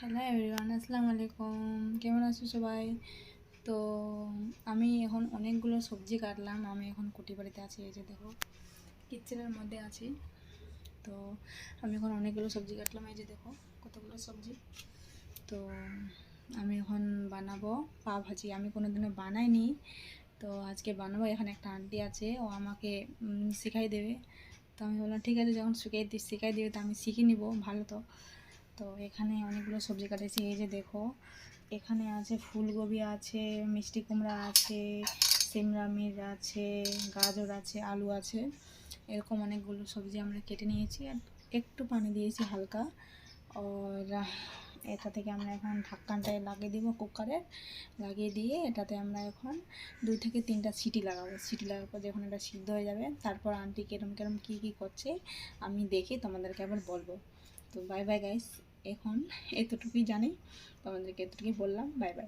Hello everyone, আসসালামু আলাইকুম। কেমন আছো সবাই? তো আমি এখন অনেকগুলো সবজি কাটলাম। আমি এখন কুটি বাড়িতে আছি, এই যে দেখো কিচেনের মধ্যে আছি। তো আমি এখন অনেকগুলো সবজি কাটলাম, এই যে দেখো কতগুলো সবজি। তো আমি এখন বানাবো পাও ভাজি। আমি কোনোদিনও বানাইনি, তো আজকে বানাবো। এখানে একটা আন্টি আছে, ও আমাকে শেখাই দেবে। তো আমি বললাম ঠিক আছে, যখন শেখাই দিবে তো আমি শিখে নিব, ভালো। তো তো এখানে অনেকগুলো সবজি কাটেছি, এই যে দেখো এখানে আছে ফুলকপি আছে, মিষ্টি কুমড়া আছে, সিমলা মির্চ আছে, গাজর আছে, আলু আছে, এরকম অনেকগুলো সবজি আমরা কেটে নিয়েছি। আর একটু পানি দিয়েছি হালকা। আর এটা থেকে আমরা এখন ঢাকনাটায় লাগিয়ে দিব, কুকারে লাগিয়ে দিয়ে এটাতে আমরা এখন 2 থেকে 3টা সিটি লাগাবো। সিটি লাগার পর যখন এটা সিদ্ধ হয়ে যাবে, তারপর আন্টি কেরম কেরম কী কী করছে আমি দেখে তোমাদেরকে আবার বলবো। তো বাই বাই গাইস, এখন এতটুকুই জানি, তোমাদেরকে এতটুকুই বললাম। Bye bye.